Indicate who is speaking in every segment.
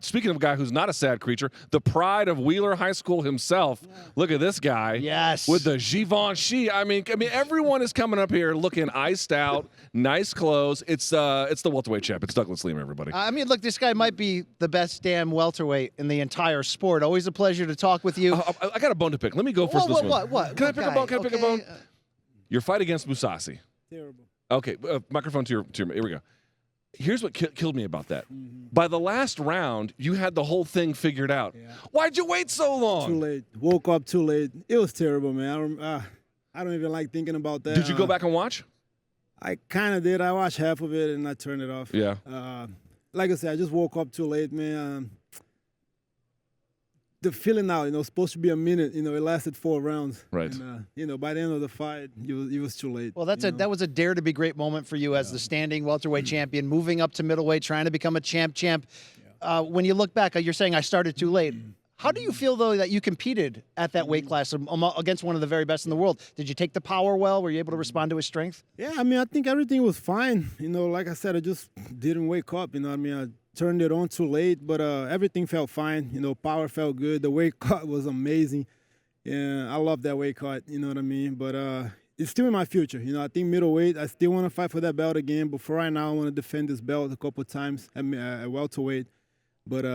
Speaker 1: Speaking of a guy who's not a sad creature, the pride of Wheeler High School himself. Look at this guy.
Speaker 2: Yes.
Speaker 1: With the Givenchy. I mean, everyone is coming up here looking iced out, nice clothes. It's the welterweight champ. It's Douglas Lima, everybody.
Speaker 2: I mean, look, this guy might be the best damn welterweight in the entire sport. Always a pleasure to talk with you.
Speaker 1: I got a bone to pick. Let me go first.
Speaker 2: What?
Speaker 1: Can I pick a bone? Can I pick a bone? Your fight against Mousasi.
Speaker 3: Terrible.
Speaker 1: Okay, microphone to your. Here we go. Here's what killed me about that. By the last round, you had the whole thing figured out. Yeah. Why'd you wait so long?
Speaker 3: Too late. Woke up too late. It was terrible, man. I don't even like thinking about that.
Speaker 1: Did you go back and watch?
Speaker 3: I kind of did. I watched half of it and I turned it off.
Speaker 1: Yeah.
Speaker 3: Like I said, I just woke up too late, man. The feeling out, supposed to be a minute. It lasted 4 rounds.
Speaker 1: Right.
Speaker 3: And, by the end of the fight, it was too late.
Speaker 2: Well, that was a dare to be great moment for you as the standing welterweight champion, moving up to middleweight, trying to become a champ. Yeah. When you look back, you're saying I started too late. How do you feel, though, that you competed at that weight class against one of the very best in the world? Did you take the power well? Were you able to respond to his strength?
Speaker 3: Yeah, I think everything was fine. Like I said, I just didn't wake up. I turned it on too late, but everything felt fine. Power felt good. The weight cut was amazing. Yeah, I love that weight cut, you know what I mean? But it's still in my future. I think middleweight, I still want to fight for that belt again. But for right now, I want to defend this belt a couple of times at welterweight. But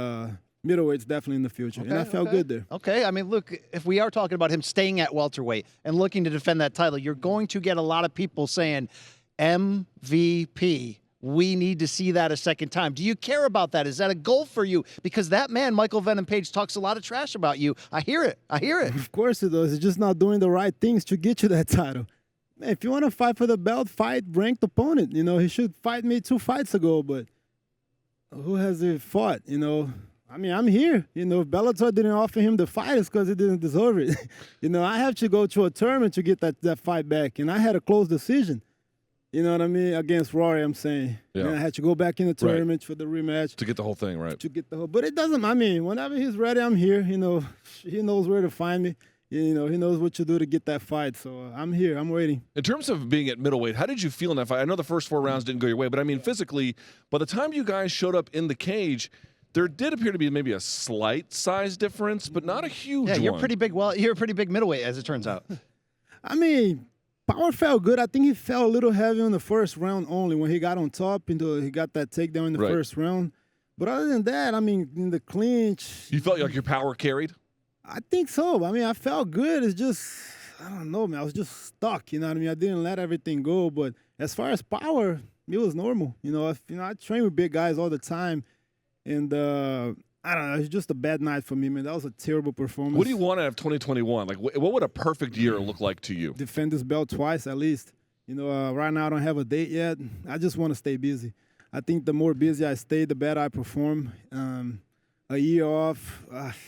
Speaker 3: middleweight's definitely in the future, and I felt good there.
Speaker 2: Okay, look, if we are talking about him staying at welterweight and looking to defend that title, you're going to get a lot of people saying, MVP, we need to see that a second time. Do you care about that? Is that a goal for you? Because that man, Michael Venom Page, talks a lot of trash about you. I hear it.
Speaker 3: Of course it does. It's just not doing the right things to get you that title. Man, if you want to fight for the belt, fight ranked opponent. He should fight me 2 fights ago, but who has he fought, I'm here. If Bellator didn't offer him the fight, it's because he didn't deserve it. I have to go to a tournament to get that fight back, and I had a close decision. You know what I mean? Against Rory, I'm saying. Yeah. And I had to go back in the tournament for the rematch.
Speaker 1: To get the whole thing, right?
Speaker 3: But it doesn't, whenever he's ready, I'm here. He knows where to find me. He knows what to do to get that fight. So I'm here. I'm waiting.
Speaker 1: In terms of being at middleweight, how did you feel in that fight? I know the first 4 rounds didn't go your way, but physically, by the time you guys showed up in the cage, there did appear to be maybe a slight size difference, but not a huge one.
Speaker 2: Yeah, you're pretty big. Well, you're a pretty big middleweight, as it turns out.
Speaker 3: Power felt good. I think he felt a little heavy in the first round only when he got on top until he got that takedown in the first round. But other than that, in the clinch.
Speaker 1: You felt like your power carried?
Speaker 3: I think so. I felt good. It's just, I don't know, man. I was just stuck, I didn't let everything go. But as far as power, it was normal. I train with big guys all the time. And I don't know. It's just a bad night for me, man. That was a terrible performance.
Speaker 1: What do you want out of 2021? Like, what would a perfect year look like to you?
Speaker 3: Defend this belt twice at least. Right now I don't have a date yet. I just want to stay busy. I think the more busy I stay, the better I perform. A year off,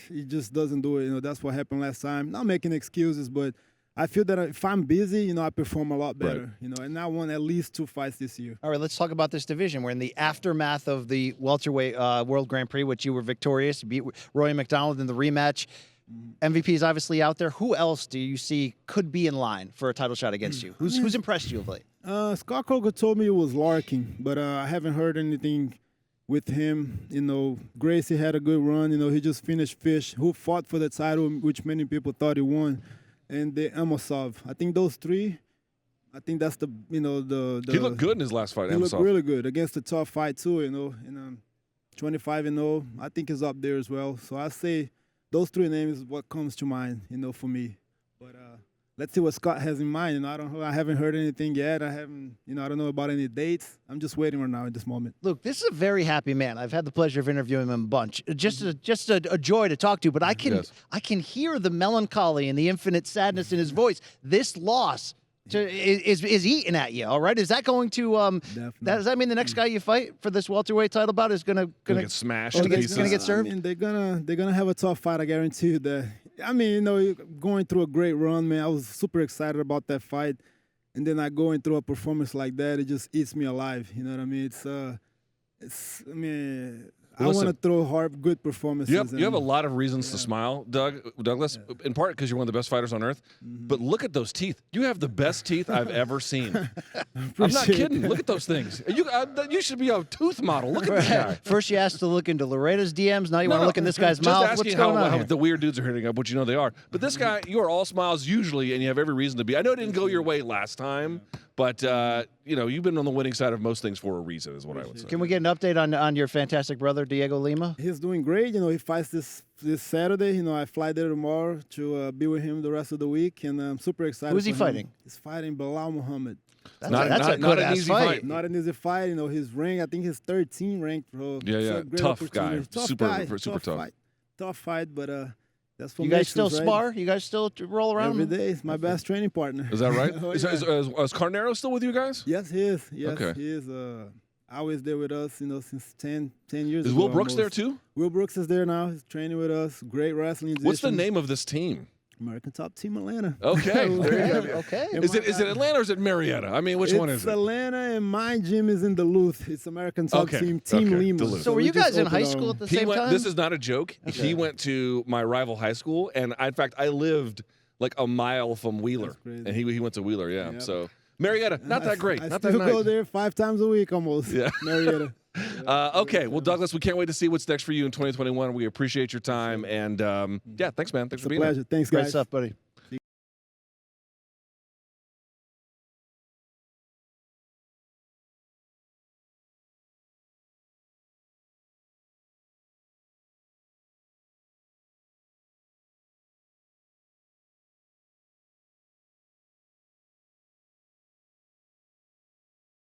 Speaker 3: it just doesn't do it. That's what happened last time. Not making excuses, but I feel that if I'm busy, I perform a lot better. And I won at least 2 fights this year.
Speaker 2: All right, let's talk about this division. We're in the aftermath of the welterweight World Grand Prix, which you were victorious. You beat Roy McDonald in the rematch. MVP is obviously out there. Who else do you see could be in line for a title shot against you? Who's impressed you of late?
Speaker 3: Scott Coker told me it was Larkin, but I haven't heard anything with him. Gracie had a good run. He just finished Fish, who fought for the title, which many people thought he won. And the Amosov. I think those 3, I think that's the. He
Speaker 1: looked good in his last fight,
Speaker 3: He
Speaker 1: Amosov.
Speaker 3: looked really good against a tough fight, too, And 25-0, I think he's up there as well. So I say those 3 names is what comes to mind, for me. But let's see what Scott has in mind. I haven't heard anything yet. I don't know about any dates. I'm just waiting right now at this moment.
Speaker 2: Luke, this is a very happy man. I've had the pleasure of interviewing him a bunch. Just a joy to talk to. But I can hear the melancholy and the infinite sadness in his voice. This loss is eating at you. All right, is that going to does that mean the next guy you fight for this welterweight title bout is gonna
Speaker 1: get smashed?
Speaker 2: Gonna get served?
Speaker 3: They're gonna have a tough fight. I guarantee you that. Going through a great run, man. I was super excited about that fight, and then going through a performance like that, it just eats me alive. You know what I mean? I want to throw good performances.
Speaker 1: You have a lot of reasons to smile, Douglas, in part because you're one of the best fighters on earth. But look at those teeth. You have the best teeth I've ever seen. I'm not kidding. Look at those things. You should be a tooth model. Look at this guy.
Speaker 2: First you asked to look into Loretta's DMs. Now you want to look in this guy's mouth.
Speaker 1: Just
Speaker 2: What's
Speaker 1: asking
Speaker 2: going on
Speaker 1: how
Speaker 2: here?
Speaker 1: the weird dudes are hitting up, which you know they are. But this guy, you are all smiles usually, and you have every reason to be. I know it didn't go your way last time, but you've been on the winning side of most things for a reason, is what I would say.
Speaker 2: Can we get an update on your fantastic brother, Diego Lima?
Speaker 3: He's doing great. He fights this Saturday. I fly there tomorrow to be with him the rest of the week, and I'm super excited.
Speaker 2: Who's he fighting?
Speaker 3: He's fighting Bilal Muhammad.
Speaker 2: That's a
Speaker 1: not
Speaker 2: good
Speaker 1: an easy fight.
Speaker 3: Not an easy fight. His rank, I think he's 13 ranked. Bro.
Speaker 1: Yeah. Tough guy. Super tough.
Speaker 3: Fight. Tough fight, but that's what
Speaker 2: you guys
Speaker 3: makes
Speaker 2: still
Speaker 3: us, right?
Speaker 2: spar? You guys still roll around?
Speaker 3: Every day. He's my best training partner.
Speaker 1: Is that right?
Speaker 3: Oh,
Speaker 1: Is Carnero still with you guys?
Speaker 3: Yes, he is. Yes,
Speaker 1: Okay.
Speaker 3: he is. Always there with us, since 10 years ago.
Speaker 1: Is Will Brooks
Speaker 3: almost.
Speaker 1: there too?
Speaker 3: Will Brooks is there now. He's training with us. Great wrestling.
Speaker 1: What's the
Speaker 3: musician.
Speaker 1: name of this team?
Speaker 3: American Top Team Atlanta.
Speaker 1: Okay. There you go.
Speaker 2: Okay.
Speaker 1: Is it Atlanta or is it Marietta? I mean, which one is
Speaker 3: It's
Speaker 1: it?
Speaker 3: Atlanta, and my gym is in Duluth. It's American Top Team Lima.
Speaker 1: Duluth.
Speaker 2: So were
Speaker 3: we
Speaker 2: you guys
Speaker 3: just
Speaker 2: in
Speaker 3: opened
Speaker 2: high
Speaker 3: our
Speaker 2: school
Speaker 3: own.
Speaker 2: at the same time?
Speaker 1: This is not a joke. He went to my rival high school, and in fact, I lived like a mile from Wheeler,
Speaker 3: That's crazy.
Speaker 1: and he went to Wheeler. Yeah.
Speaker 3: Yep.
Speaker 1: So Marietta, not that great.
Speaker 3: I
Speaker 1: Not
Speaker 3: still
Speaker 1: that
Speaker 3: go
Speaker 1: nice.
Speaker 3: there 5 times a week almost.
Speaker 1: Yeah.
Speaker 3: Marietta.
Speaker 1: Okay. Well, Douglas, we can't wait to see what's next for you in 2021. We appreciate your time, and thanks, man. Thanks
Speaker 3: It's
Speaker 1: for
Speaker 3: a
Speaker 1: being
Speaker 3: pleasure.
Speaker 1: here.
Speaker 3: Thanks,
Speaker 2: Great
Speaker 3: guys.
Speaker 2: stuff, buddy.